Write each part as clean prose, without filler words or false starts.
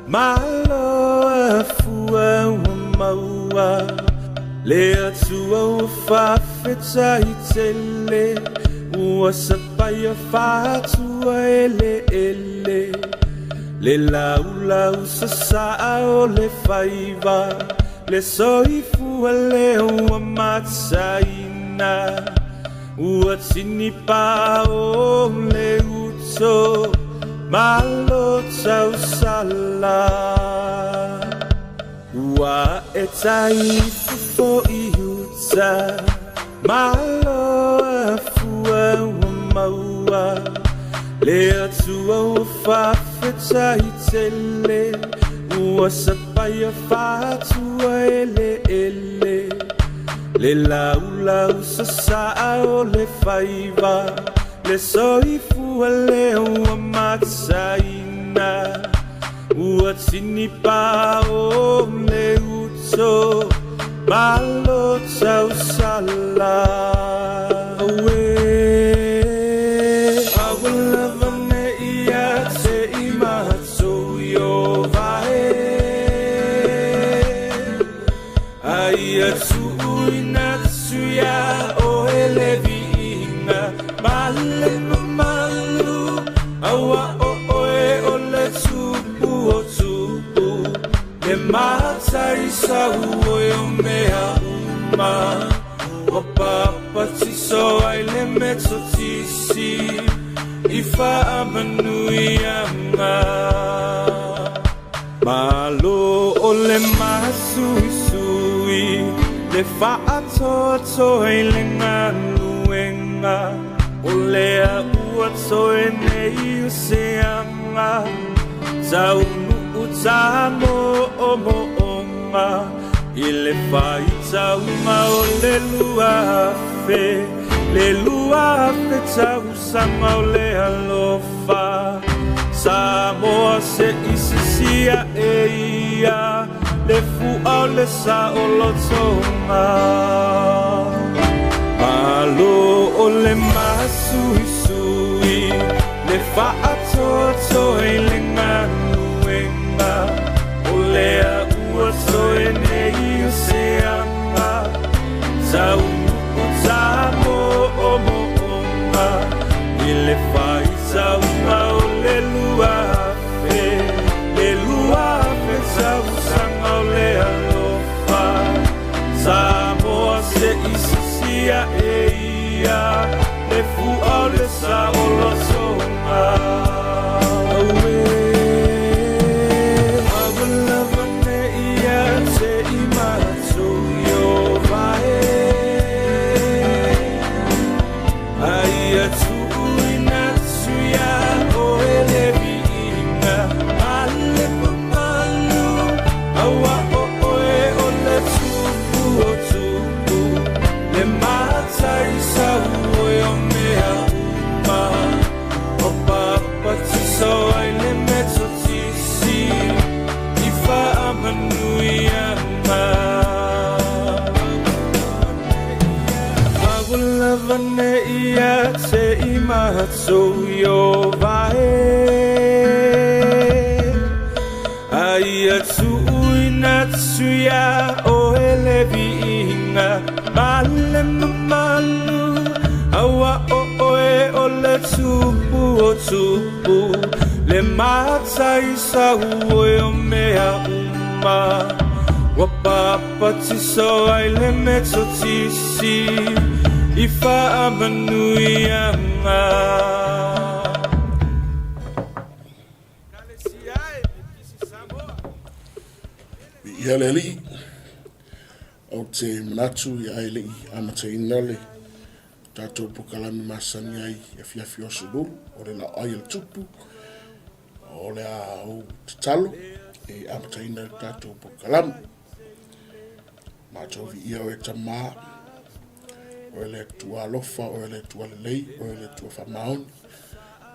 Malo fua maua lea tua 𝚜𝚑𝚙𝚢𝚪 ua sapaya fatua ele le lau sasa'a o le faiva le soifua le ua matsaina ua tinipa o le uto malo 𝚟𝚑𝚙𝚢𝚛𝚒𝚑 ua 𝚘𝚘𝚙𝚢𝚑 malo fua maua lea tua 𝚜𝚑𝚙𝚢𝚪 ua sapaya fatua ele le lau sasa'a o le faiva le soifua le ua matsaina ua tinipa o le uto malo 𝚟𝚙𝚢𝚙 Malo o le masui le whaatoto e le nganuenga o lea ua toe nei o se anga taunu utamo o moonga i le whai taunga o le luafe tau sanga o le alofa Samoa se isisia e ia le fu'a o le sa'olotonga Alo o le masuisui le whaatoto e le nganuenga o lea ua toe nei o se anga taunu o tamo o mo'onga i le whai taunga o le luafe tau sanga o le alofa Samoa se isisia e ia le fu'a o le sa'olotonga Awalava ne ia te imatou yo vae Aia tu'ui natsuia o ele vi'inga Male mamalu awa o oe o le tupu o tupu Le matai sau oe o mea uma O papa tiso ai le meto tisi I whaamanui anga Awalava ne ia te imatou yo vae Aia tu'ui natsuia o ele vi'inga Male mamalu awa o oe o le tupu o tupu Le matai sau oe o mea uma Wa papa tiso ai le meto tisi I whaamanui anga Ia le li o te manatu ia ai li amateina le tatou pokalami masani ai e fiafi o sulu o le Laoai le tupu o le a o te talo e amateina le tatou pokalami matou vi ia o e tamā o le tua alofa o le tua lelei o le tua whamaoni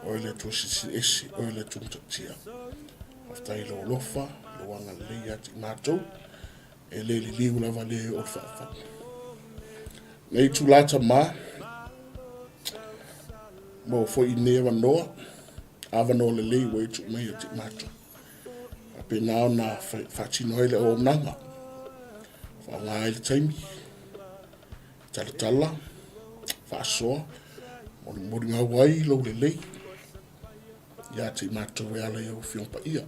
o le tua sisi o le tua mtatia aftai lo lofa Wanga lei ati mātou e le liu lava le o whaafa. Nei tūlata mā, mo fo I nea wanoa, awanoa le lei wei tu mei a te matu. A pe nao na whaatino ele o nanga, whaonga ele taimi, talatala, whaasoa, mori ngā wai lau le lei, ia te matu we ala iau whiong pa ia.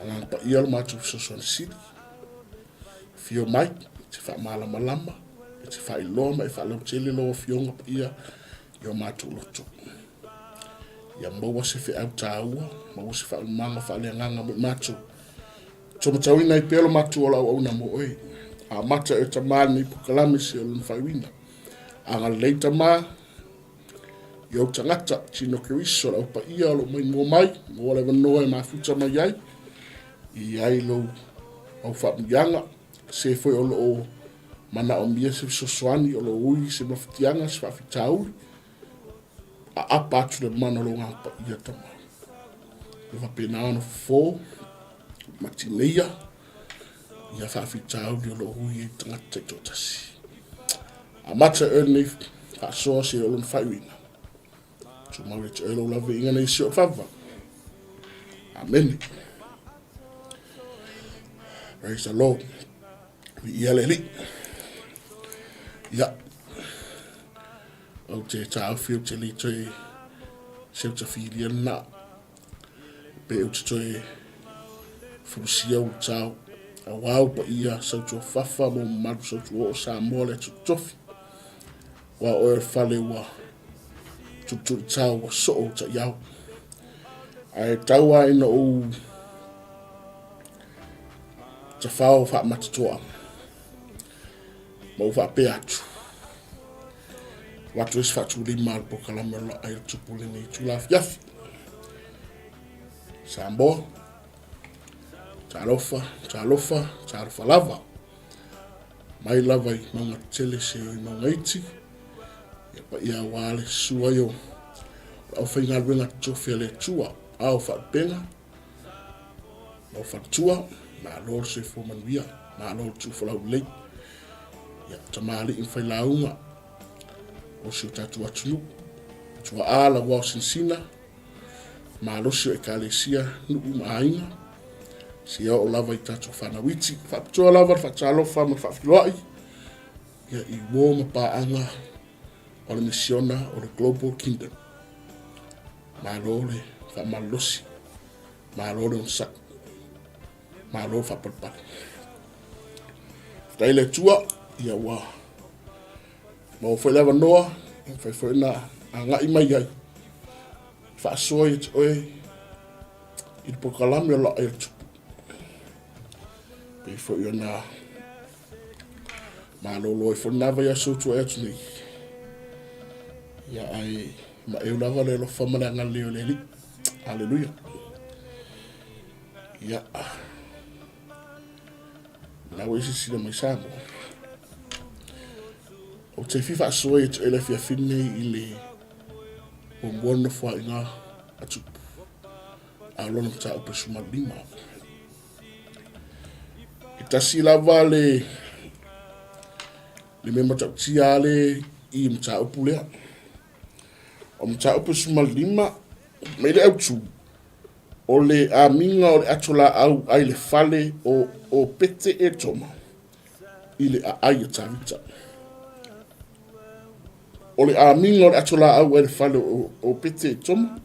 Anang pa ia lo matu sosuana siri, fio mai, te wha malama lama, te wha iloa mai wha lau tele loa whionga pa ia, ia matu loto. Ia maua se whi au tāua, maua se wha umanga wha lea nganga mo matu. Toma tauina I pelo matu o lau au na mo oe. A mata e ta maa ni pukalame se o lun whaiwina. Anga leita maa, ia au tangata, tino kiriso lau pa ia lo mai mo mai, mo le wanoa e mafuta mai ai. I ai lo au wha mianga, se foi o lo mana o mia se sosoani o lo ui se mafutianga se wha fitauri. A apa atu le mana lo ngā pa ia tama. Le whapena ana fō, matineia, ia whawhitau li o lo hui e tangata I tōtasi. A mata nei whaasoa se o lon whaiwina. Tu maure te elo lawe inga nei se o whawa. Amen. Praise the Lord. Ia le li. Ia. Au te tāu whiu te li toi seu ta whiria na. Pe au te toi furusia u tāu. A wau pa ia sau tua whafa mo maru sau tua o sa mole tu tofi. Wa oe whale wa tutu tāu wa so o ta iau. Ai taua ina o ta whao wha matatoa. Mau wha pe atu. Watu esi whatu lima po kalamela ai tupu le nei tulafi yafi. Sambo, tarofa lava. Mai lava I maunga tele se o I maunga iti. Ia pa ia wale sua yo. Au whainga ruenga tofia le tua. Au whapenga. Au whatua. Ma lor se fo manuia. Ma lor tu whalau lei. Ia tamali in whailaunga. O si o tatu atunu. Tua ala wao sinsina. Ma losio e kalesia nuku maainga. Si o lava I tatu whanawiti. Whapitoa lava whatalofa ma whafiloai. Ia I wo ma paanga o le misiona o le Global Kingdom. Ma lore whamalosi. Ma lore on sak. Ma lore whapalpale. Taile tua ia wa. Ma o whailewa noa. Whai na a ngai mai ai. Whaasoa I te oe. I te pokalame o la ai tupu. Pei whai na. Ma lolo I whanava ia sotu e atu nei. Ia ai. Ma e ulawa le lo whamana ngā leo le li. Hallelujah. Ia. Nau esi sila mai sāmo. O te fifa asoe I te ele fia whine I le o Nofoa'Iga a Tupu. A lono ta upe suma lima. I tasi lava le me matautia le I mta upu lea. O mta upe suma lima me le au tu. O le aminga o le atola au ai le fale o pete e toma. I le a ai tavita. O le aminga o le atola au ai le fale o pete e toma.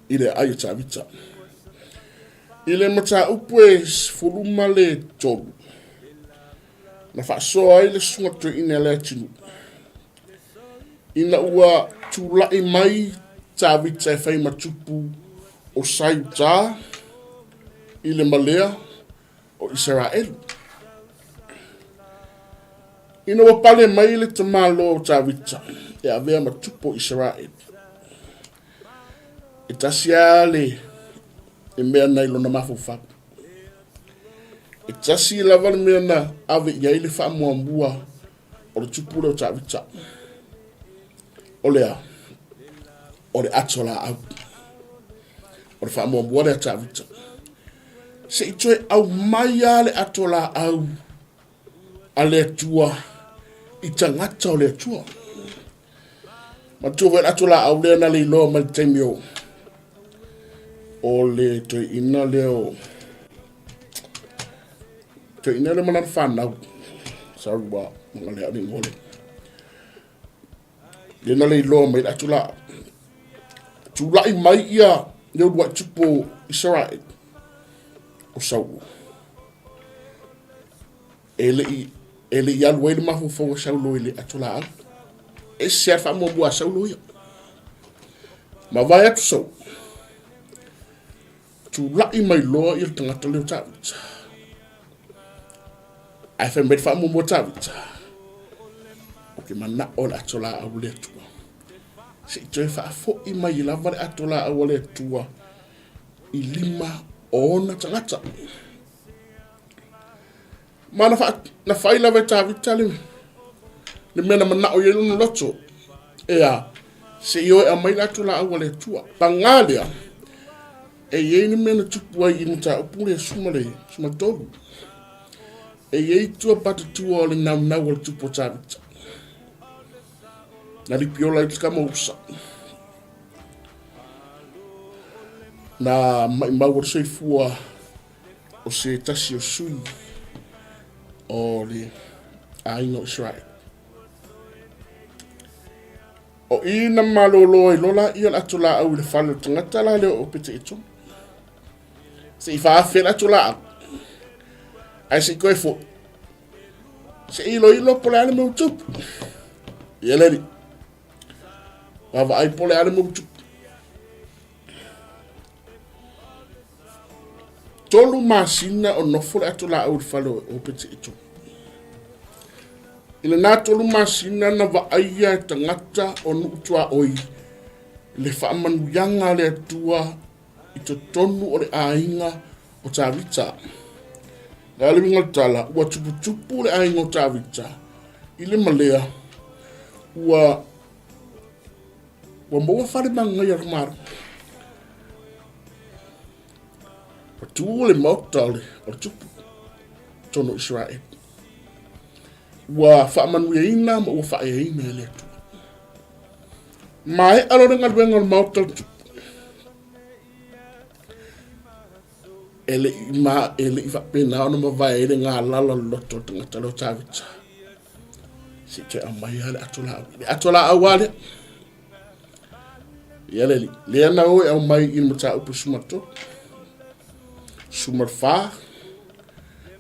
I le ai tavita. I le mata upe fuluma le tolu. Na whaasoa ai le sunga tu ina le atinu. Ina ua tūlai mai tavita e whai matupu o 𝚟𝚒𝚍 I le malea o Israel. Ina wa pale mai le tamalo o tavita e avea matupu o Israel. E tasia le e mea nai lona mafufaka. E tasi lava le mea na ave iai le whaamuambua o le tupu le o tavita. O lea, o le atola au. O le whaamuambua le tavita. Se i toe au mai ale atola au a le atua i tangata o le atua. Ma tuwe atola au lea na le iloa ma le taimi o le toi ina leo. Toi ina le manan whanau. Sorry wa, mga lea ni ngole. Le na le iloa ma le atola. Tulai mai ia leo dua tupu 𝚟𝚑𝚍𝚑𝚜. O sau. Ele ia luele mafu fonga sau lo ele atola au. E se fa mo bua sau lo ia. Ma vai atu sau. Tu lai mai lo il tangata leo tawita. Ai fa met fa mo bua tawita. Oke mana ola atola au le tua. Se toi fa fo i mai la vale atola au le tua. I lima ona tangata. Ma na fai la veta vitale. Le mena mana o yelu no loto. Ea se yo e mai la tula au le tua. Pangalia. E ye ni mena tupu ai imta opule suma tolu. E ye tua pata tua o le na wal tupu tavita. Na li piola i tika mausa. Na mai mawar sei fua o se tasi o sui o le aino Israel. O ina malolo i lola i al atula au le whale tangata la leo o pete ito. Se i whaafela atula au. Ai se koe fo. Se ilo pole ale meu tupu. Yeleri. Wawa ai pole ale meu tupu. Tolu masina o nofole atola au le whale o pete ito. Ina nā tolu masina na wa aia tangata o nuutua oi. Le whaamanuianga le atua i to tonu o le ainga o tawita. Nga le winga tala, ua tupu le ainga o tawita. I le malea, ua maua whare manga i aramara. Wa tuu le mautale o tupu tonu Israel. Wa whaamanuiaina ma ua whaeaina le atua. Mai alorenga luenga o mautale tupu. Ele i whapena ona ma vai ele ngā lala loto tangata leo tawita. Si te amai ale atola au. Le atola au ale. Iale li. Le ana oe au mai in mata upu sumato. Sumarfa.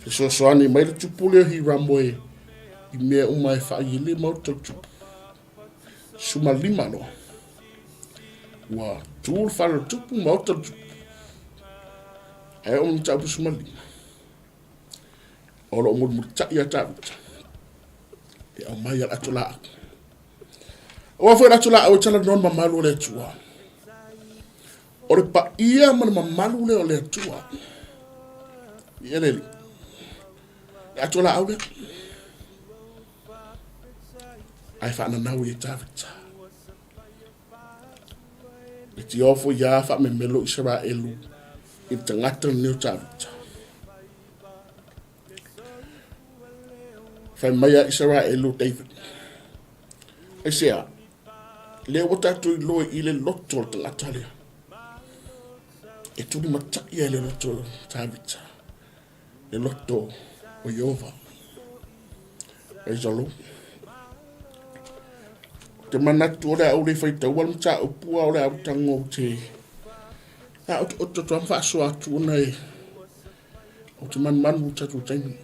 Se soani mai le tupu leo hi ramboe. I mea umai whaile mautal tupu. Sumalima no. Wa tuul whalo tupu mautal tupu. E o mta upu sumali. Olo o mta ia tawita. E au mai al atola. O a fwere atola au tala non mamalu le tua. O re pa ia mana mamalu le o le tua. Ia le li. E atola au le. Ai whaana nau i tawita. E ti ofo ia wha me melo Israelu. I tangata neo tawita. Whai mai a Israelu David. E sea, leo o tatu i loe i le loto o tangata lea. E tuli matai e le loto tawita. Le loto o Yehova. E zalo. Te manatu o le au le whaita ual mta o pua o le au tango te. A o to am fa so atu na e. O te man tatu taimi.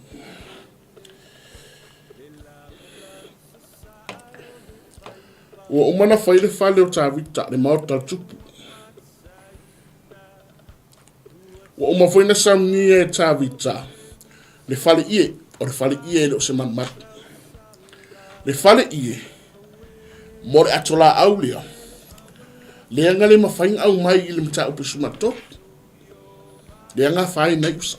O mana faile fale o tawita le maota tupu. O ma foi na samni e tawita. Le fale ie o le fale ie le o se man. Le fale ie. More atola aulia. Le anga le mawhain au mai i le mta upu sumato. Le anga whai na usa.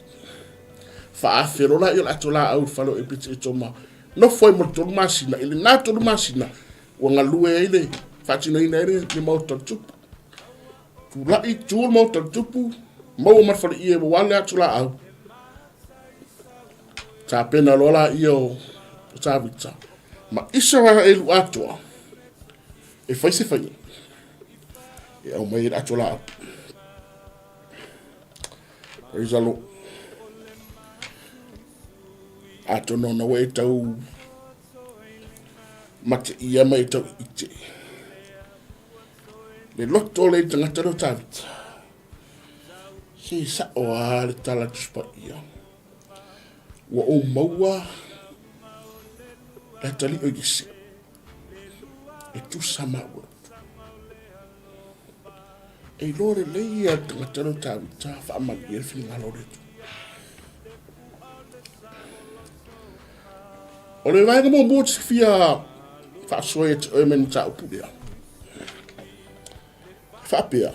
Wha wherona i le atola au whalo e piti e toma. No foi mo tolu masina. Ile nā tolu masina. Wa ngā lue e le. Whatina ina ere le mauta tupu. Tu lai tuol mauta tupu. Mau mafale ia wale atu la au. Ta pena lola ia o tawita. Ma Israel atua. E faise fai. E au mai atu la au. Praise the Lord. Ato no na we tau mate ia mai tau ite. Le loto le tangata no tawita. Si sa o a le tala tuspa ia. Wa o maua e tali o gisi. E tu sama ua. E lore leia tangata no tawita fa amagi e fini ngalore tu. O le vai mo mo fia fa soe te o men ta upulia. Fa pia.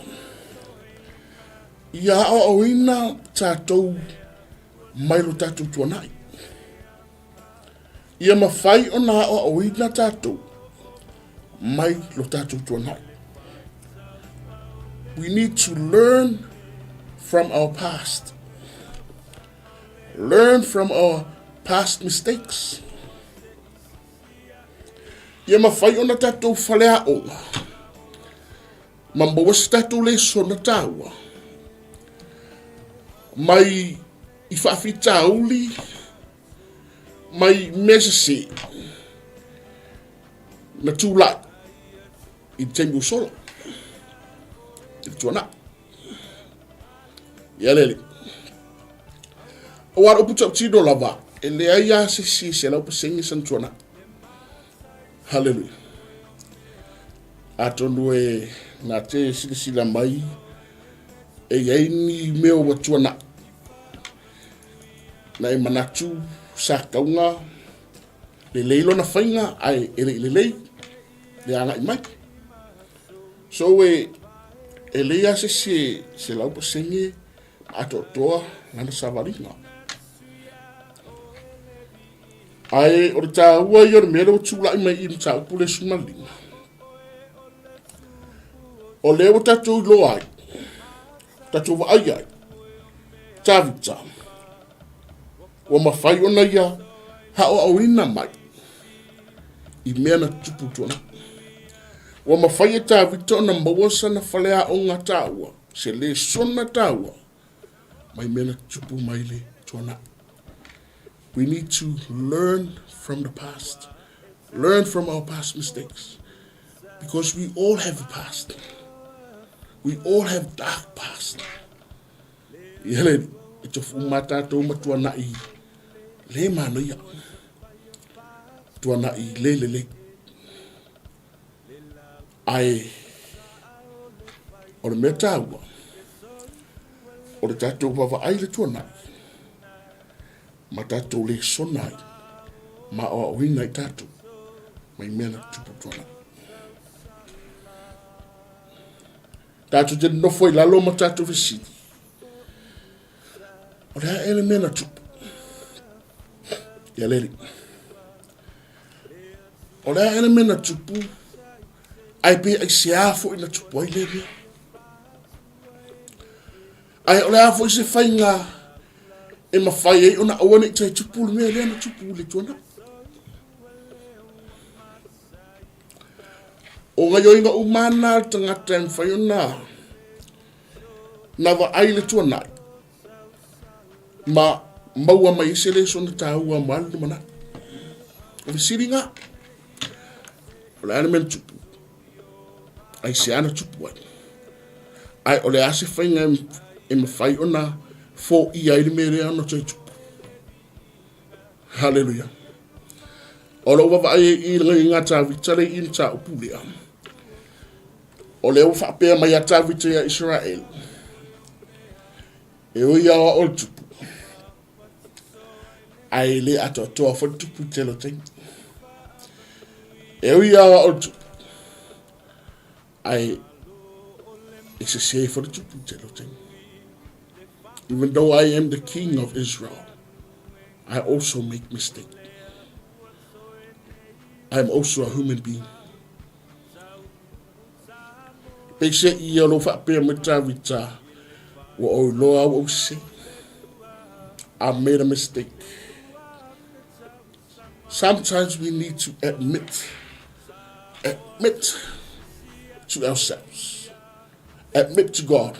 Ia o ina tatou mai lo tatou tuanai. Ia mawhai o na o ina tatou mai lo tatou tuanai. We need to learn from our past. Learn from our past mistakes. Ia mawhai o na tatou whalea onga. Mambawas tatou le so na taua. Mai I whawhita uli, mai mesese, na tūla I tengu sola. I tuana. Ia lele. O ara uputa utino lava, e lea ia se lau pasengi san tuana. Hallelujah. Atonu e na te silisila mai, e yaini meo wa tuana. Na e manatu sa kaunga le leilo na whainga ai e le le anga I mai. So e leia se lau pasenge ato toa ngana savaringa. Ai o ta ua I o mero tula I mai I ta upule sumalinga. O leo tatu Laoai, tatu Nofoa'Iga, tawita. Wa mawhai ona ia hao awina mai I mea na tupu tuana. Wa mawhai e tawita ona mawasa na whalea o ngā tāua. Se le sona tāua. Mai mea na tupu mai le tuana. We need to learn from the past. Learn from our past mistakes. Because we all have a past. We all have dark past. Iele, ito fumata tau matuana I le mano ia. Tuana I le. Ai, o le mea tāua. O le tātou wawa ai le tuana I. Ma tātou le sona I. Ma o awina I tātou. Mai mea na tupu tuana. Tātou te nofo I lalo ma tātou visiti. O le ele mea na tupu. Ia leli. O le ele mea na tupu. Ai pe ai se afo I na tupu ai le mea. Ai o le afo I se whainga. E mawhai ei ona awane I tai tupu le mea lea na tupu le tuana. O ngai oinga umana tangata en whaiona. Na wa ai le tuana. Ma maua mai se le sona tāua malu mana. O visiri ngā. O le ane tupu. Ai se ana tupu ai. Ai o le ase whainga e mawhai ona fo I ai le mere ana tai tupu. Hallelujah. O le wawa ai I ngā tāwita le I tā upulea. O le whapea mai a tāwita ia Israel. E oi awa o tupu. Ai le ato toa fa tupu telo teng. E oi awa o tupu. Ai it's a say for the tupu telo teng. Even though I am the king of Israel, I also make mistakes. I am also a human being. Pese I alo whapea me tāwita Oh Lord, oh say, I made a mistake. Sometimes we need to admit to ourselves, admit to God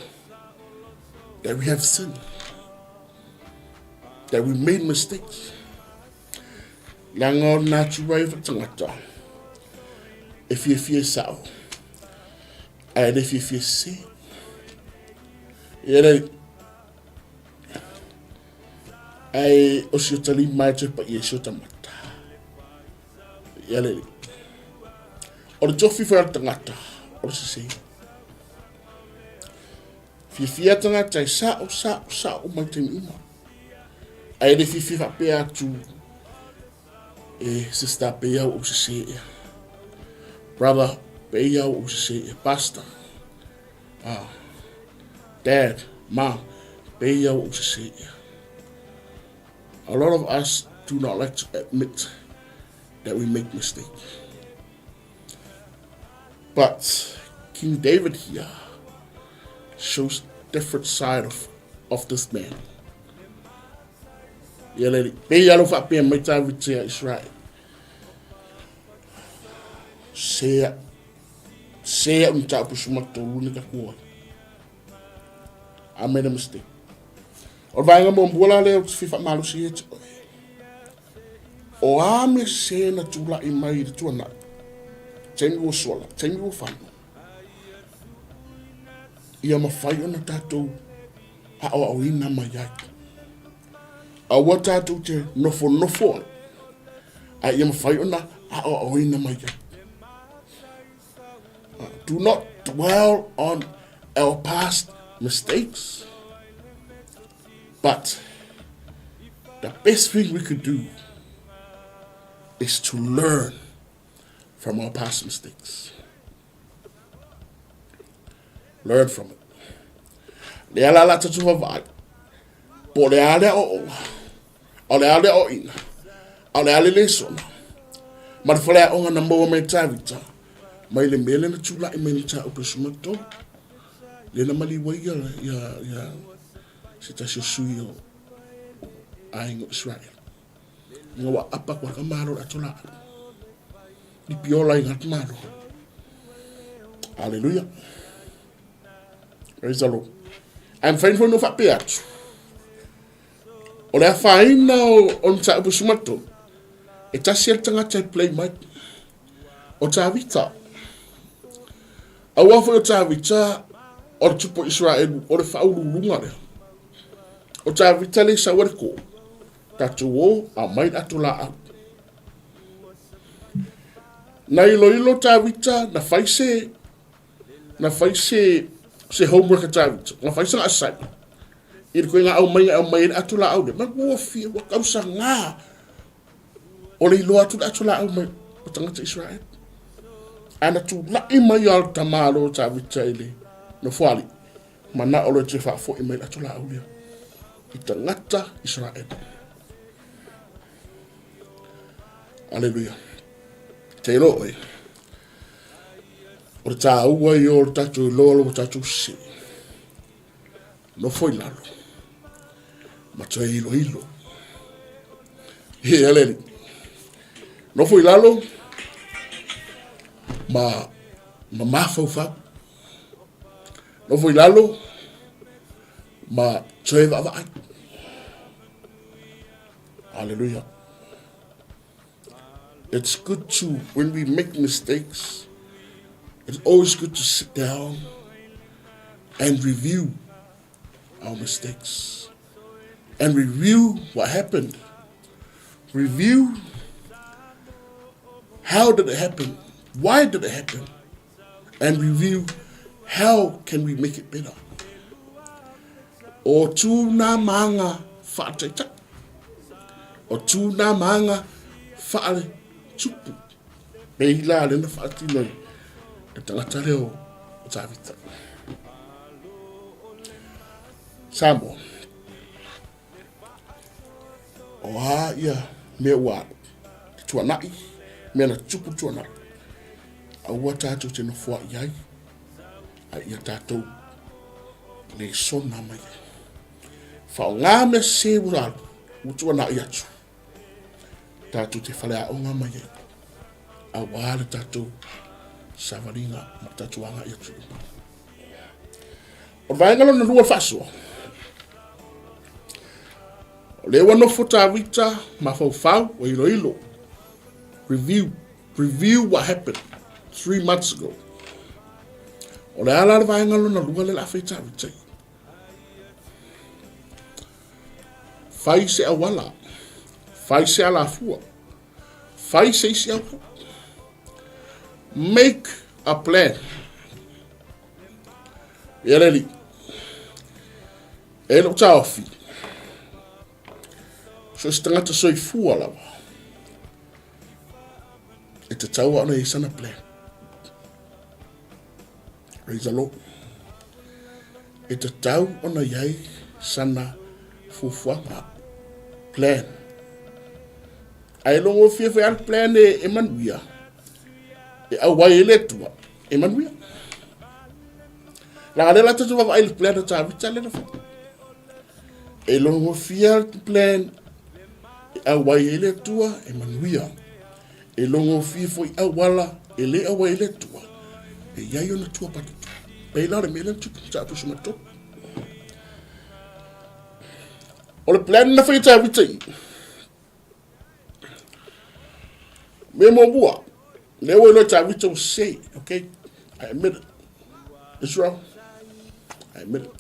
that we have sinned, that we made mistakes. Lango natural tangata. If you feel so, and if you feel sick, I osutali macho pa yesota mata. Yale. Or jofi for tangata. Or se. Fifia tangata sa umatin ima. I de fifa pea to sister pea o se. Brother pea o se. Pastor. Dad, mom, pea o se. A lot of us do not like to admit that we make mistakes. But King David here shows a different side of this man. Israel. I made a mistake. O vai nga mo mbola le fifa malu si et. O ame se na tula I mai tu na. Tengu sola, tengu fa. Ia ma fai ona tatou a o ina mai yaki. A wa tatou te nofo. A ia ma fai ona a o ina mai yaki. Do not dwell on our past mistakes. But the best thing we could do is to learn from our past mistakes. Learn from it. Le ala la tatu vai. Po le ale o. O le ale o ina. O le ale le sona. Ma le fole o na mo me tavita. Mai le mele na tula I me ta o pesumato. Le na mali wa ya Sita sui o aingo Israel. Ngawa apa kwa kamaro atola. Di piola ingat maro. Hallelujah. Praise the Lord. I'm fine for no fa peatu. O le faina on ta busumato. E ta tanga tai play mic. O ta vita. A wa fo ta vita o tupu Israel o le fa ulunga le. O ta vitale sa warko. Tatu a mai atula a. Na ilo ta vita na faise se homework ta vita. Na faise asai. Ir ko nga au mai atula au de. Ma wo fi wa kausa nga. O le ilo atula au mai o tangata Israel. Ana tu la mai al tamalo ta vita ile. No fuali. Mana o le te fa fo mai atula au le. Itangata Israel. Hallelujah. Te loe. O ta ua I o tatu lolo o tatu si. No foi lalo. Ma to ilo. Aleli. No foi lalo. Ma mafau. No foi lalo. Ma treva vai. Hallelujah. It's good to, when we make mistakes, it's always good to sit down and review our mistakes. And review what happened. Review how did it happen? Why did it happen? And review how can we make it better. O tūna manga whaateta. O tūna manga whaare tupu. Mei la lena whaatinoi. E tangata reo o tāwita. Samo. O haa ia mea wā. Tuanai. Mea na tupu tuanai. A ua tātou te Nofoa'Iga. A ia tātou. le sona mai. Whaonga me se uralu, utua na iatu. Tātou te whale a onga mai. A wāle tātou savaringa ma tātou anga iatu. O vaengalo na lua whasua. O lewa no Nofoa'Iga ma whau o ilo. Review what happened 3 months ago. O le ala le vaengalo na lua le la whaitawita. Fai se awala. Fai se ala fua. Fai se isi awala. Make a plan. Yereli. E lo taofi. So se tangata soi fua lawa. E te taua ana i sana plan. Praise the Lord. E te tau ana iai sana fufuanga. Plan. Ai longo fie al plan e manuia. E awai ele tua. E manuia. La ale la tatu wa il plan ta vita le fa. E longo fie al plan e awai ele tua e manuia. E longo fie foi awala ele awai ele tua. E ia yo na tua patu. Pe la le mele tu ta tu sumato. O le plan na foi ta vita. Me mo bua. Le wo no ta vita say, okay? I admit it. It's wrong. I admit it.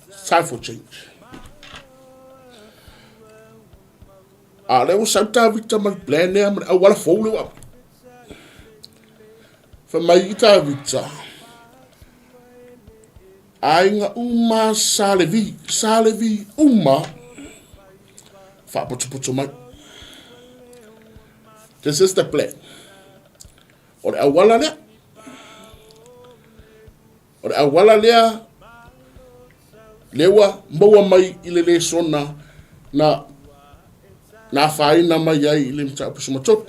It's time for change. Le wo sa ta vita man plan ne am wala fo le wa. Fa mai ta vita. Ainga uma salevi uma. Fa putu mai. This is the plan. O le awala lea. O le awala lea. Lewa mbaua mai ile le sona na whaina mai ai ile mta pusumatot.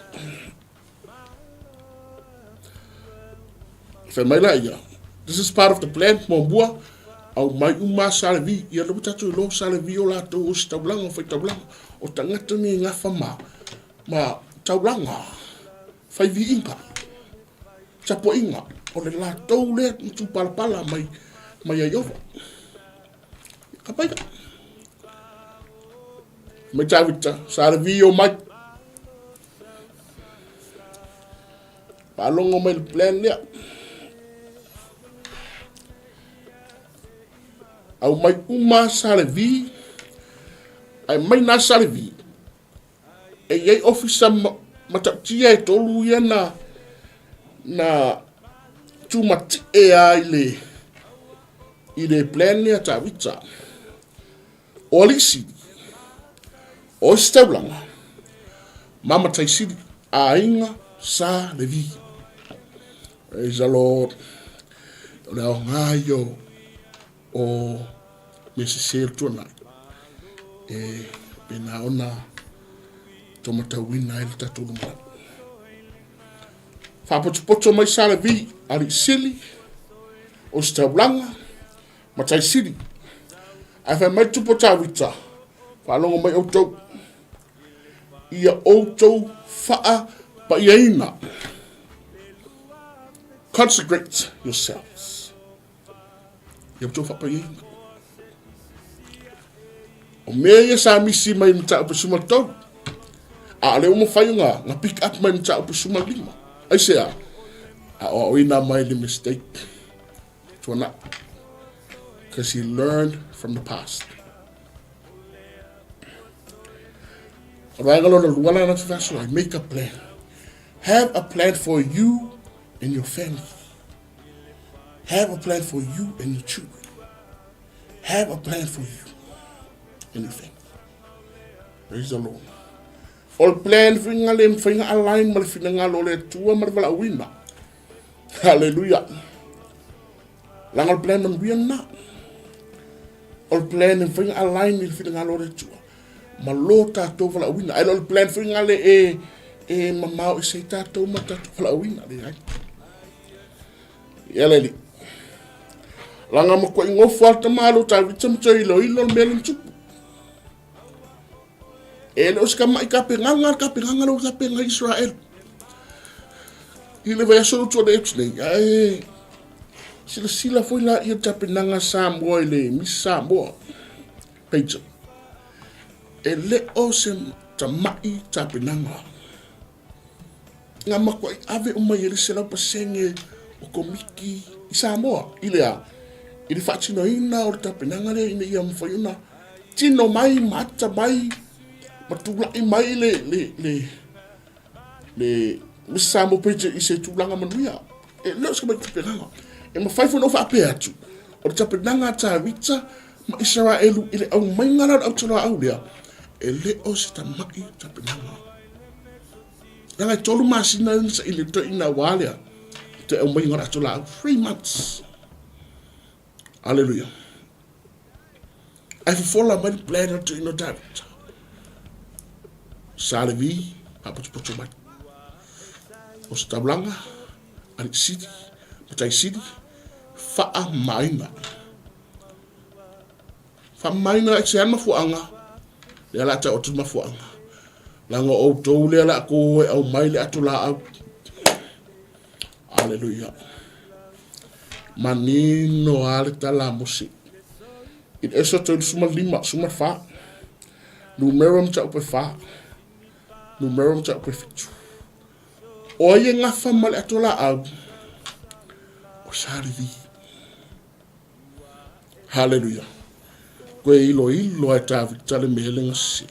Whai mai la ia. This is part of the plan. Mwambua au mai uma salevi. Ia lupu tatu lo salevi o la to o si taulanga o whai taulanga. O tangata ni ngafa ma taulanga. Whai vi inga. Chapo inga. O le la tau le tu palapala mai ai ova. Kapaika. Mai tawita. Salevi o mai. Palongo mai plan lea. Au mai uma salevi. Ai mai na salevi. E iei ofisa mataptia e tolu ia na tumati e a ile plan ia tawita. O lisi. O staulanga. Mama taisiri a inga salevi. Praise the Lord. Leo ngayo o mesisir tuna. Pena ona tomata wina il tatuluma. Fapotopoto mai salevi ali sili o staulanga matai sili. Afa mai tupota wita. Falongo mai auto. Ia auto faa pa iaina. Consecrate yourselves. Ia auto faa pa iaina. O mea sa misi mai mta upasuma tau. A leo mo whaiunga, nga pick up mai mta upasuma lima. Ai sea, a oina mai the mistake. Tuana. Because he learned from the past. Make a plan. Have a plan for you and your family. Have a plan for you and your children. Have a plan for you and your family. Praise the Lord. All plan finga lem finga align mal finga lole tua mal vala wina. Hallelujah. Langal plan man wina. All plan finga align mal finga lole tua. Malota to vala wina. I all plan finga le e mamau se tato mata vala wina le ai. Yeleli. Langa mako ingofu alta malo ta vitam to ilo melin tupu. Ele os kama ikapenganga lo kapenga Israel. Ile vai solo to de ipsne. Ai sila foi la ia tapenanga Samoa ile mi Samoa. Peito. Ele osem tamai tapenanga. Ngama ko ave uma ele sela pasenge o komiki i Samoa ile a ili fatino ina o tapenanga le ina ia mfayuna tino mai mata mai matula i mai le misamo peje i se tulanga manuia e lo ska mai tapenanga e ma fai fono fa pe atu o tapenanga ta vita ma Israelu ile au mai ngara au tula au dia e le o se tamai tapenanga Nanga tolu masina sa ile to ina wale te o mai ngara tula 3 months. Hallelujah. I follow my plan to ino David. Salvi hapo mai. O stablanga al city, patai city fa maina. Fa maina se ama fuanga. Le ala ta o tu mafuanga. Langa o to le ala ko au mai le atula au. Hallelujah. Manino ale tala musi. It eso to suma fa. Numero mta upe fa. Numero mta upe fitu. Oye nga fa mal atula au. O salvi. Hallelujah. Kwe ilo ata vitale mehelenga si.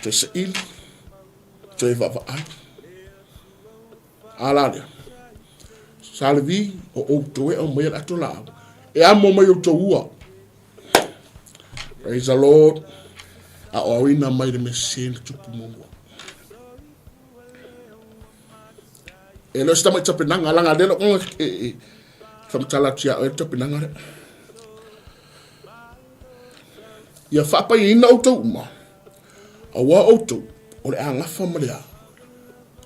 Te se ili. Te vava ai. Alalia. Salvi o toe o mai atola. E amo mai o toua. Praise the Lord. A oina mai de mesene tupu mungu. E lo sta mai tapenanga langa delo e famtala tia o tapenanga. Ia fapa ina o touma. Awa o to o le anga familia.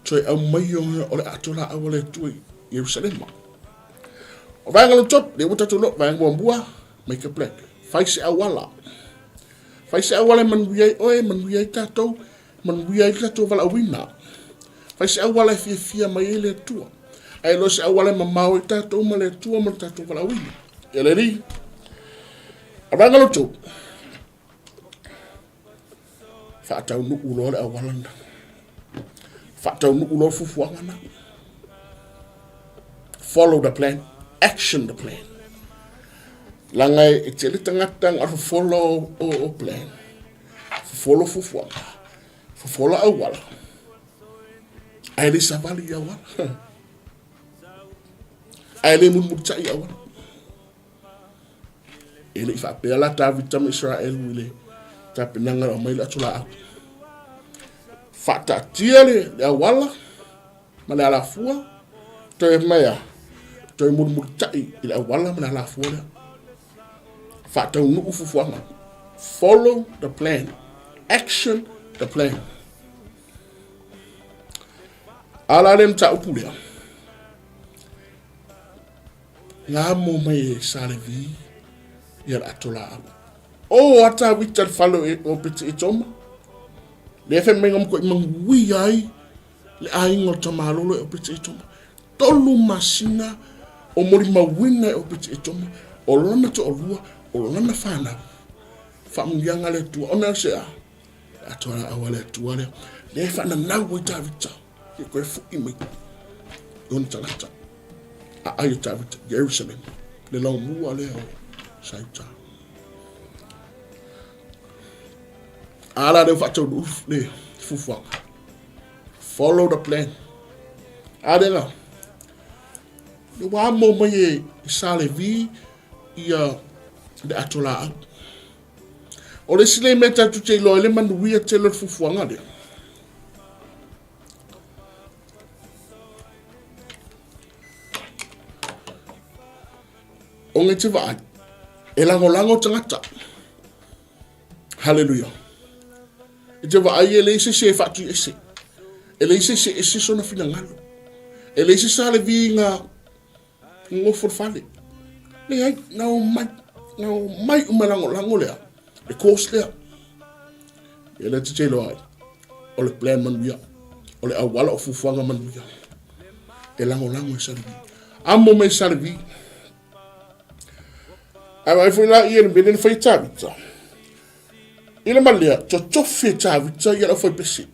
Toi au mai o le atola au le tui. Jerusalem. O vai ngalo top, le wuta tulo, vai ngalo mbua, make a plan. Fai se awala. Fai se awala man wiyai tatou, vala wina. Fai se awala fia mai ele tua. Ai lo se awala mamau tatou ma le tua ma tatou vala wina. Ele ri. O vai ngalo top. Fa tau nu ulo le awala na. Fa tau nu ulo fufuanga na. Follow the plan, action the plan. Langai iteli tangatang ar follow o plan. Follow fufuanga. Follow awala. Aile savali awala. Aile munmutai awala. Ele ifa pela ta vitam Israel wile. Ta penanga o mai la tula. Fata tiele awala. Male ala fua. Te mea. Toi murmutai ila wala mana la fora. Fata unu ufufuanga. Follow the plan. Action the plan. Ala lem ta upulia. Nga mo mai salvi ia atola. O ata witar follow o piti itoma. Le fe mengam ko mangui ai le aingo tamalolo o piti itoma. Tolu masina o mori mawina o piti etoma o lana to olua o lana fana famungianga le tua ona sea atola awale tuale le fana na wita vita e ko fu imi don talata a ayita vita Jerusalem le long mu ale o saita ala de fato le fufa follow the plan adela le wa mo mai Salvi ia de atola o le sile meta tu te lo le manu ia te lo fufuanga le o nge te va e lango tangata hallelujah e te va ai ele se fatu ese ele se sona fina ngalo ele se Salvi nga ngofo fale Le ai, ngau mai umalango lea. Le kos lea. E le te loai. O le plan manuia. O le awala o fufuanga manuia. E lango e sarivi. Amo me sarivi. Ai foi la ia le foi tavita. Ile malia, tofi tavita ia foi pesi.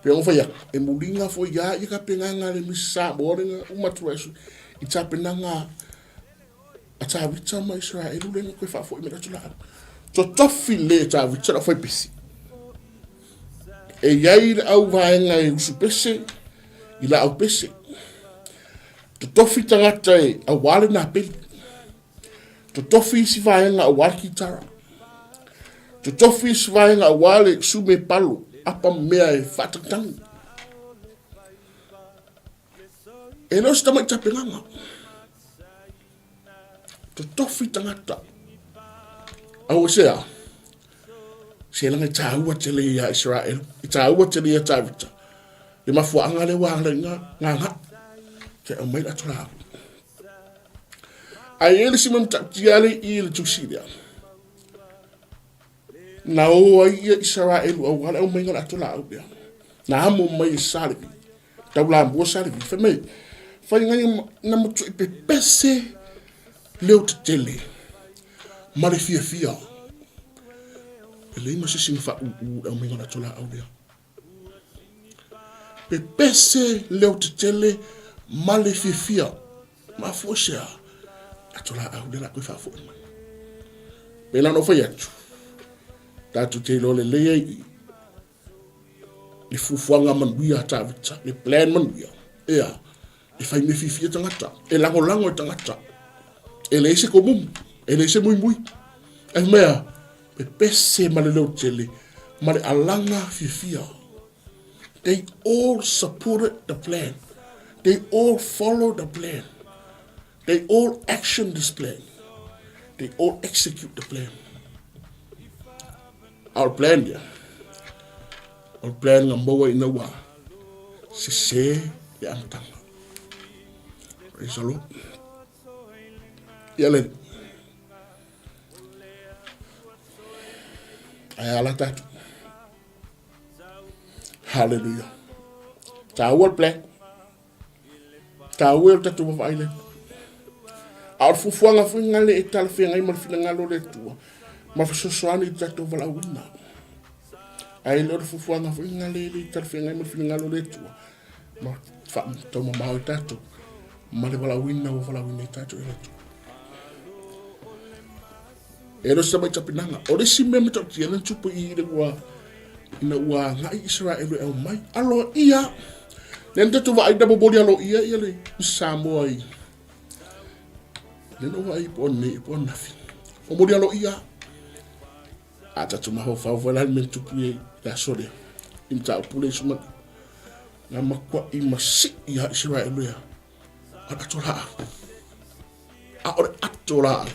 Pe o foi e mulinga foi ia ka penganga le misa boringa uma tuesu. I tapenanga a tavita ma Israel le ko fa foi me tula. Tofi le tavita foi pesi. E iai au vaenga e usu pesi. Ila au pesi. Tofi tangata e a wale na peli. Tofi si vaenga a wale kitara. Tofi si vaenga a wale sume palo. Apa mea e fatatang. E no sta mai tapenganga. Tofi tangata. Au sea. Se langa taua tele ya Israel. Taua tele ya tavita. Le mafuanga le wanga nga. Se o mai atola. Ai ele si mam tiale il tusilia. Na o ai Israel o wala o mai atola o bia. Na amo mai salvi. Taula mo salvi. Fa mai. Fa ngani na mo pe pese leo tele. Mare fia. Ele ma se sing fa o mai atola o bia. Pe pese leo tele male fia. Ma fosha. Atola au de la ko fa fo. Pela no foi atu. Tatu te lo le le fufuanga manuia tavita, le plan manuia. Ea, e fai me fifia tangata, e lango tangata. E le se komum, e le se mui. E mea, pe pese male leo tele, male alanga fifia. They all supported the plan. They all followed the plan. They all action this plan. They all execute the plan. Our plan, yeah. Our plan ng mawa inawa. Se ya antanga. Praise the Lord. Yalen. Ayala tatu. Hallelujah. Tawal plan. Tawal tatu of island. Our fufuanga fingale ital finga imal finangalo le tua. Ma sosoani tatu vala wina. Ai lor fufuanga fingale ital finga imal finangalo le tua. Ma fa toma mau tatu. Ma le vala wina tatu le tua. Ero sa mai tapinanga. Ore si me meto tiana tupu I le wa ina wa ngai Israel e mai. Alo ia. Nen tatu va ida boboli alo ia le Samoa I. Neno wa ipon nafi. O mori alo ia. Ata tuma ho fa vola men tupi ya sore. Imta pule suma. Na makwa I masi ya Israel ya. Atola. Atola.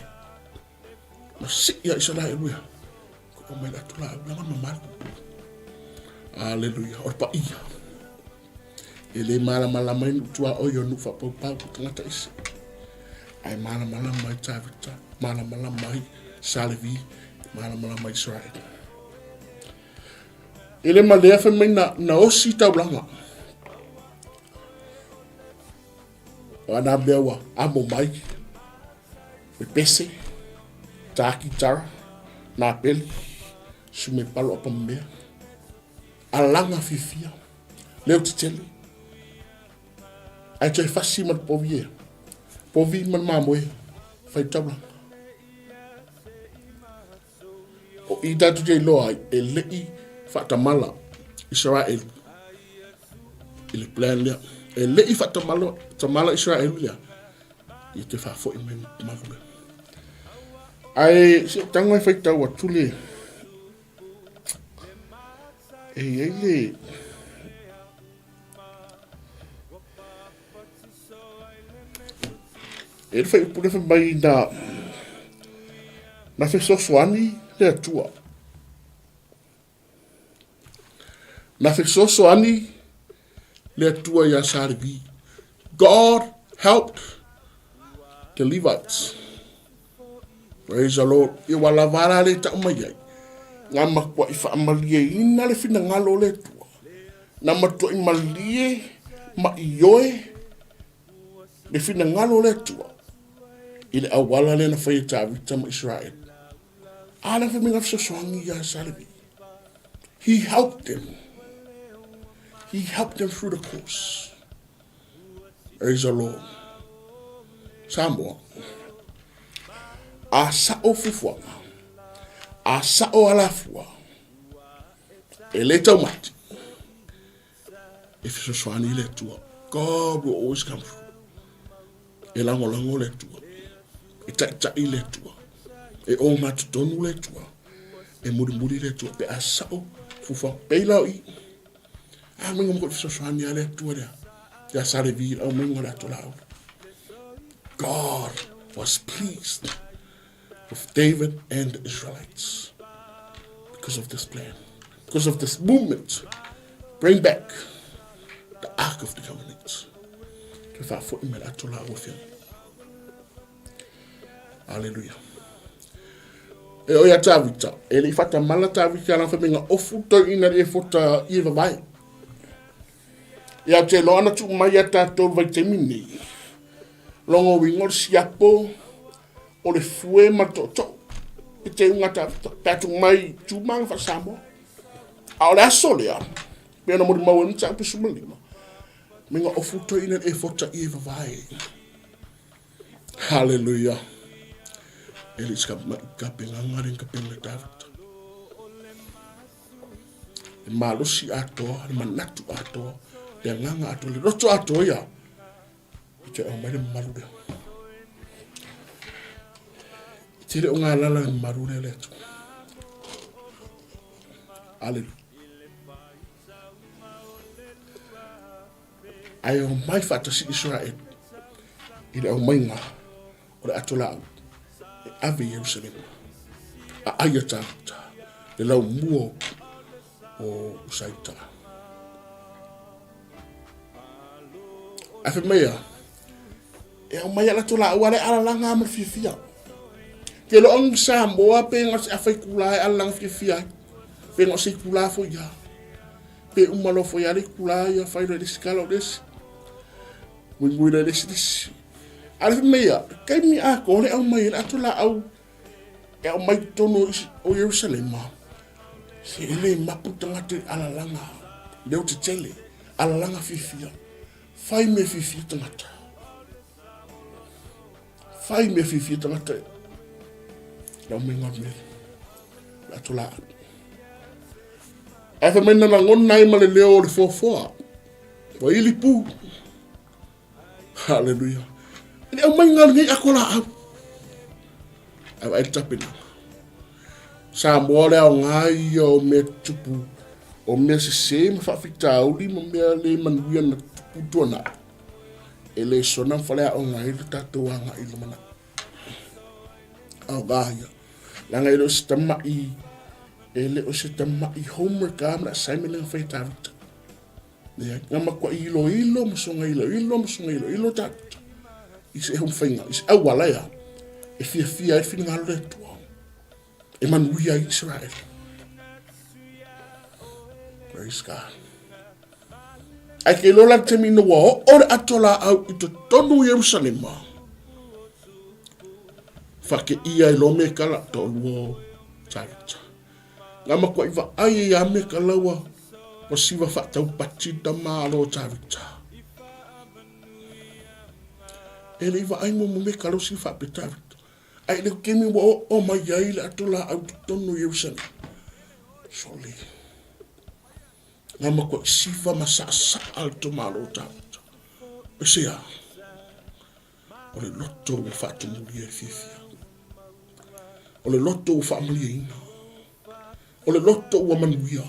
Masi ya Israel ya. Ko mai atola na mama. Hallelujah. Orpa ia. Ele mala mai tua oyo nu fa pa tangata isi. Ai mana mai tavita, mana mai salvi, mana mai Israel. Ele malea fe mai na osi taulanga. Ana bewa amo mai. Me pese, taki tara, na peli, sume palo apa mea. Alanga fifia, leo titele. Ai tei fasi mat povie. Povi man mamoe fai tabla. O I tatu jei loa e lei fatamala Israel. Ile plan lea. E lei fatamala Israel lea. I te fa fo I men magoe. Ai si tangoi fai tau atule. E ele ele fai pule fai mai na fe sosoani le atua. Na fe sosoani le atua ya sarvi. God helped the Levites. Praise the Lord. I wala vara le ta umayai. Ngā makua I whaamalie ina le whina ngalo le tua. Nā matua I malie ma I oe le whina ngalo le tua. I le awala le na whai tāwita ma Israel. Ana whaminga whasoangi ia salevi. He helped them. He helped them through the course. Praise the Lord. Samoa. A sa'o fufuanga. A sa'o alafua. E le taumati. If you swani le tua, God will always come through. E lango le tua. E tai le tua. E o matutonu le tua. E muri le tua. Pe a sa'o fufuanga. Pe lau I. A mingo mko if you swani le tua rea. Ya sare vi au mingo le tua. God was pleased with David and the Israelites because of this plan, because of this movement. Bring back the Ark of the Covenant. Hallelujah. E o ia tāwita, e li whata mala tāwita la whaminga ofu tau ina e whota I vai. Ia te loana tu mai a tātou vai te mini. Longo wingor siapo, o le fue matoto. I te unga tātou mai tūmanga whasamo. A o le aso lea, pēna mori mau anu tāpu sumalima. Minga ofu tau ina e whota I vai. Hallelujah. Elis ka penganga rin ka penga tāwita. E malusi atoa, e manatu atoa, e nganga atoa, le roto atoa ia. I te au mai le marure. I te le o ngā lala le marure le atu. Hallelujah. Ai o mai whatasi Israel. I le au mai ngā, o le atola au. Ave Jerusalem. A aia tāta. Le lau mua o usaita. Afe mea. E au mai ala tola au ale ala langa ama fia. Ke lo ang Samoa pe ngas afai kulai ala langa fia. Pe ngas i kulai fo ya. Pe umalo fo ya le kulai ya fai le skala des. Mui le des. Afe mea, kai mi a ko le au mai ala tola au. E au mai tono o Jerusalem. Se ele maputanga te ala langa. Leo te tele. Ala langa fia. Fai me fia tangata. Fai me fia tangata. Lau me ngon me. La tola. Afa mena na ngon nai ma le leo le fofoa. Wa ili pu. Hallelujah. Ni au mai ngal ngai akola au. Au ai tapina. Sa mo le au ngai o me tupu. O me se me fa fita o li mo me le manuia na tupu tona. Ele sona fale au ngai le tatou anga I mana. Au gaya. Langa ilo stama I ele o stama I homework am na assignment ng fita vita. Ya ngama kwa ilo musonga ilo tat. Is hom finga is awala ya. E fia finga le to. E manuia Israel. Praise God. Ai ke lola te mino wa o atola au I to tonu Jerusalem. Fake ia I lo me kala to luo tāwita. Ngama kwa iwa ai ia me kala wa wasiwa whatau patita maa lo tāwita. E le iwa ai mo me kala si whape tāwita. Ai le kemi wa o mai ai le atola au tonu Jerusalem. Soli. Ngama kwa siwa masasa alto maa lo tāwita. E sea. O le loto wa whatu muri e fifia. O le loto wa whamuli ina. O le loto wa manuia.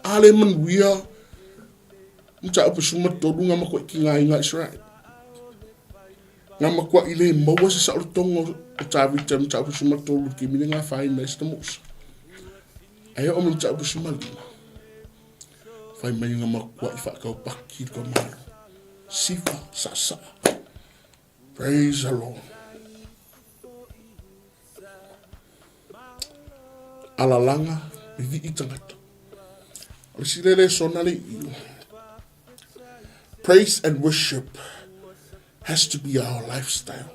Ale manuia. Mta upa suma tolu ngama kwa ki ngā Israel. Ngama kwa ile maua se sa o tongo o tāwita mta upa suma tolu ki mine ngā whai na esta mosa. Aia o mta upa suma lima. Whai mai ngama kwa I whakau paki kwa maro. Sifa sa sa. Praise the Lord. Alalanga, vivi itangata. Alisilele sonali. Praise and worship has to be our lifestyle.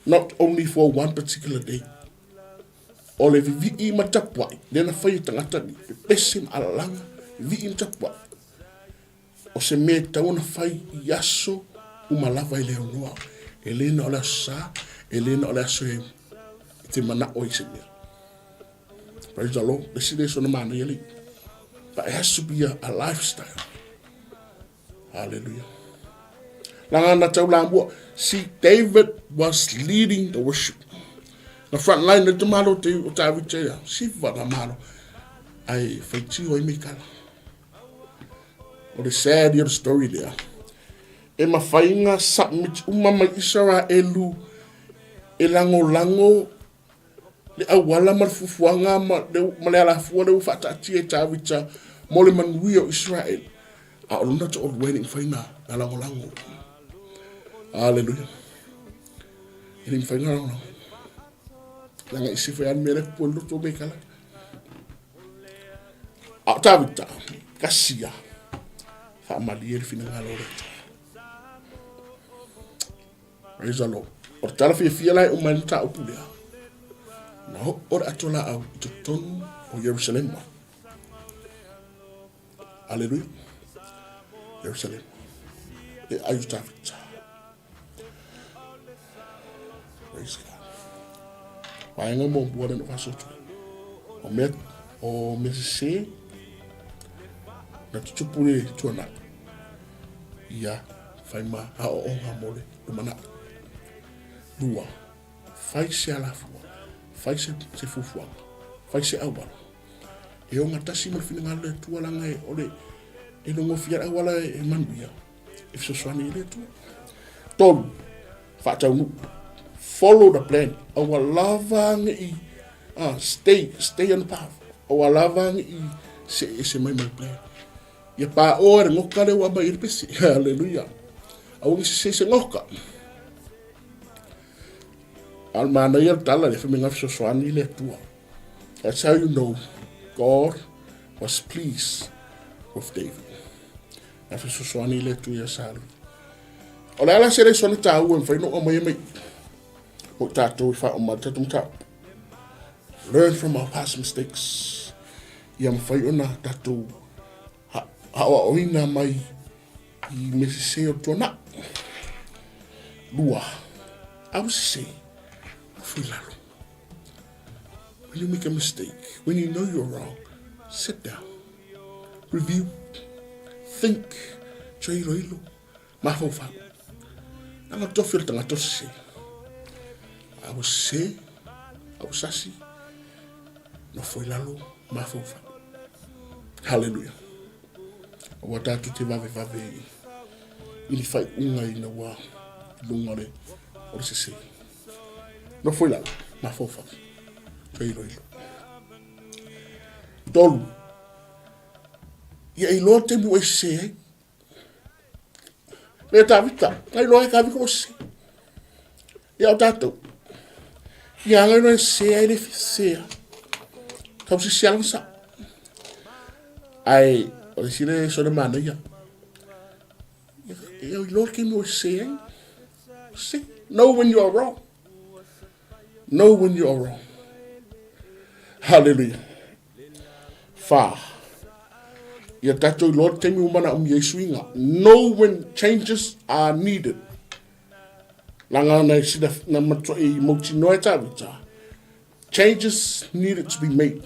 Not only for one particular day. Ole vivi matapwai. Nena whai tangata ni. Pesim alalanga. Vivi matapwai. O se me tauna whai yaso umalava i leo noa. Elena ole sa. Elena ole aso e. Te mana o i se mea. Praise the Lord. This is on the man really. But it has to be a lifestyle. Hallelujah. See, David was leading the worship. The front line of the malo te utavitea. Si vada malo. Ai feiti o imikala. Or the sad the story there. E mafainga submit umama Israelu elango le awala marfufuanga ma le ala fuwa le ufata tie tavita mole manui o Israel. A oluna to old wedding faina lango. Hallelujah. Ini faina lango. Langa isi fa yan mere polo to bekala. A tavita kasia. Fa malier fina ngalore. Praise the Lord. Or tala fi lai umanta opulea. Na ora atola au tutonu o Jerusalem. Hallelujah. Jerusalem. E ayutavita. Praise God. Wainga mo buona no fasoto. O mesese na tupu le tuana. Ia faima a o mole lumana. Dua. Fai se alafua. Fai se fufuanga. Fai se awala. E o ngatasi mo fina ngale tua langa e ole e no ngofia awala e manuia. E so swani ile tu. Tolu. Fata unu. Follow the plan. Our lovang I stay on the path. Our lovang I se mai plan. Ia pa ora ngoka le wa ba irpesi. Hallelujah. Awu se ngoka. Almana ia tala le femi ngafso swani le tua. That's how you know God was pleased with David. Ngafso swani le tua salu. Ola ala sere sona tau en faino o mai mai. O tato fa o matatum tau. Learn from our past mistakes. Ia mfai ona tato ha o ina mai I mesese o tona. Lua. I was saying when you make a mistake, when you know you're wrong, sit down, review, think, choiroilo, mafofa. Nanga tofil tanga tosi. I was say, I was sasi, Nofoa'Iga, mafofa. Hallelujah. Watatu te vave, ili fai unga ina wa lungare, or se se. Nofoa'Iga, mafofa. Choiroilo. Dolu. Ia I loa te mua se. Le tavita. Ai loa ka viko se. Ia o tatou. Ia ngai loa se ai le se. Kau se siang sa. Ai o le sile so le mana ia. Ia I loa ke mua se. Se. Know when you are wrong. Know when you are wrong. Hallelujah. Fa. Ia tatou Lord temi umana Yesuinga. Know when changes are needed. Langa na sida na matro I moti noe tavita. Changes needed to be made.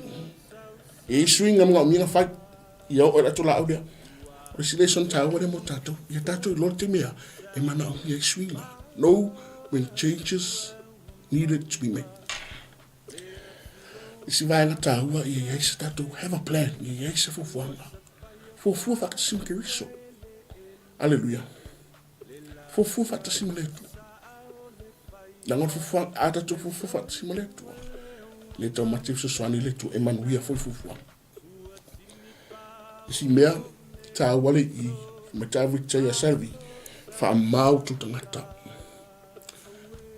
Yesuinga mga uminga fight. Ia o la tola audia. Resiliation tawa de mo tatou. Ia tatou Lord temi a emana Yesuinga. Know when changes needed to be made. Isi vai na taua I eisa tatou have a plan. I eisa fufuanga. Fufua whakatasim ke riso. Hallelujah. Fufua whakatasim letu. Nangon fufua atatou fufua whakatasim letu. Le tau matiu sa swani letu e manuia fufua. Isi mea taua le I matavita ia salvi. Wha mau tu tangata.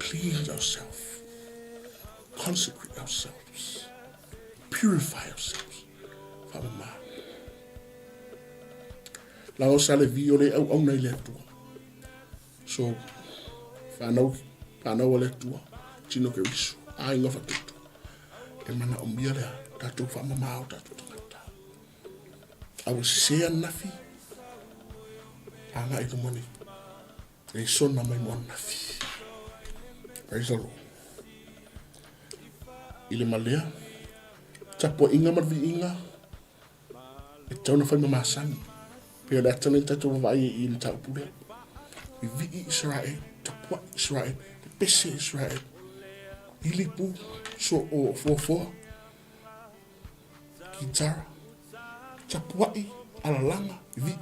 cleanse ourselves, consecrate ourselves, purify ourselves. Whamama. Lao sa le vi o le au nei le atua. So, whanau o le atua, tino ke risu, a inga whatutu. E mana o mia lea, tātou whamama o tātou tangata. Awa sea nafi, a ngā i lumoni. E sona mai mo nafi. Praise the Lord. Ile malea, tapo inga marvi inga, e tauna whai mamasangi. Pea le atana tatou wawai i ni tau pule. I vii Israel, tapua Israel, te pese Israel. Ilipu, so o fuafua, kitara, tapuai, alalanga, vi.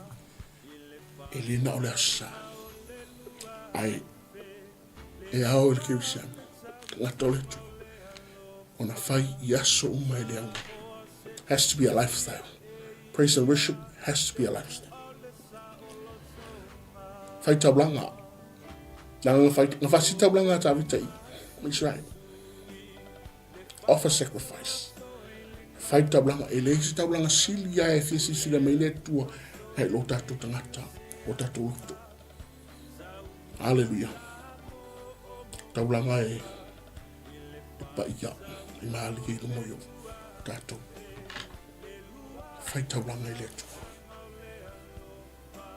E lena o le asa. Ai, e ao le keurisiana, ngata o le tu. Ona whai I aso umai le au. Has to be a lifestyle. Praise and worship has to be a lifestyle. Whai tablanga. Nga whasi tablanga ta vitai. Israel. Offer sacrifice. Whai tablanga. E leisi tablanga sili ya e fisi sila meile tua. Hei lo tatu tangata. O tatu luto. Hallelujah. Tablanga e pa ia. I mahali ke ilo moyo. Tatu. Whai tablanga e le tua.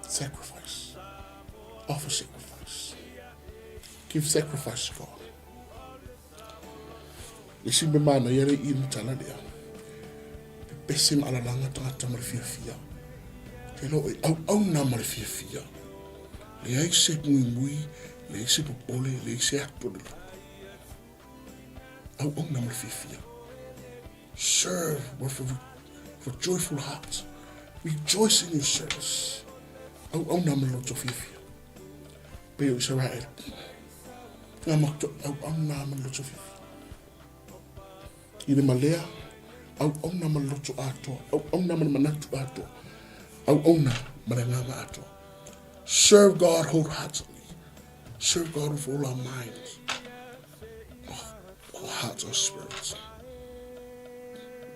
Sacrifice. Offer sacrifice. Give sacrifice to God. Isi me mana yere I mtala lea. Pesim ala langa tangata marifia. Te lo e au na marifia. Le ai se mui, le se popole, le se ato de lo. Au na marifia. Serve with joyful hearts. Rejoice in your service. Au na maloto fifia. Peo Israel. Nga makto au na maloto fifi. Ile malea au na maloto ato. Au na manatu ato. Au na maranganga ato. Serve God wholeheartedly. Serve God with all our minds, our hearts, our spirits,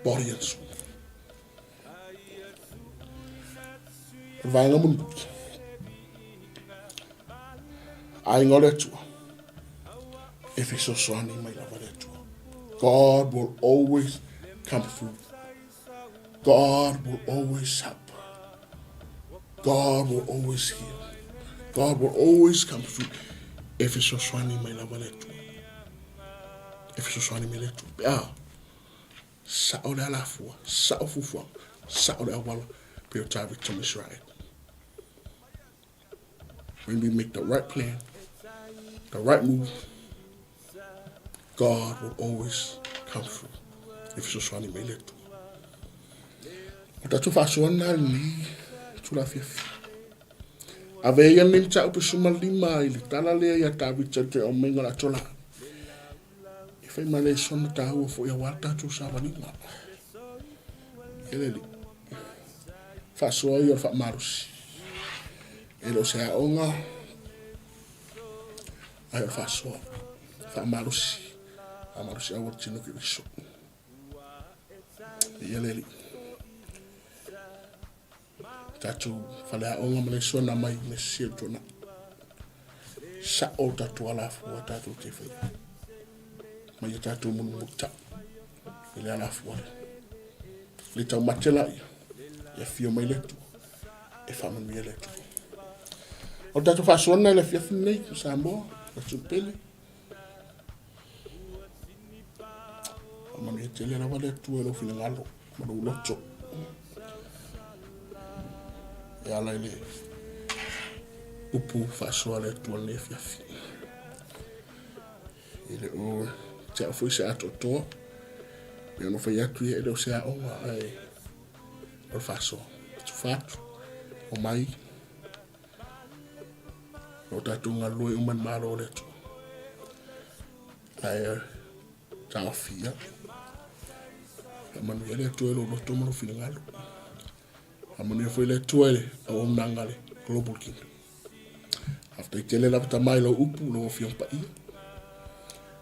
body and soul. Vanga mundu. Ai ngole tua. Efeso swani mai lava le tua. God will always come through. God will always help. God will always heal. God will always come through. Efeso swani mai lava le tua. Efeso swani mai le tua. Pea. Sao le alafua. Sao fufua. Sao le awala. Pea tavi to Israel. When we make the right plan, the right move, God will always come through. If it's swani mai le tua. O tatu whaasuana ni tula fiafi. Ave ia nim ta upe suma lima ili tala lea ia tawita te o menga la tola. E whai male sona ta hua fo ia wata tu sa wanima. Eleli. Whaasua ia wha marusi. Elo se a onga. Ai whaasua. Wha marusi. A marusi awa tino ki riso. Eleli. Tatu whale a onga male sona mai me sia tona. Sa o tatu alafu wa tatu te whai. Mai tatu munu mukta. Ile alafu wale. Le tau matela ia. Ia fio mai letu. E whaman mia letu. O tatu whaasona ile fia finei sa moa. Tatu pele. Manu e tele na wale tu e lo fina ngalo. Manu uloto. E ala ile upu whaasua le tu ane fia fi. Ile o te a fui se ato toa. Me ano whai atu e leo se a onga ai. O whaasua. Tu whatu. O mai. O tatu ngā loi uman maro le tu. Ai tau fia. Manu ele tu elo loto manu fina ngalo. Manu foi le tu ele o mnangale global kingdom. After tele la ta mai lo upu lo fion pa ia.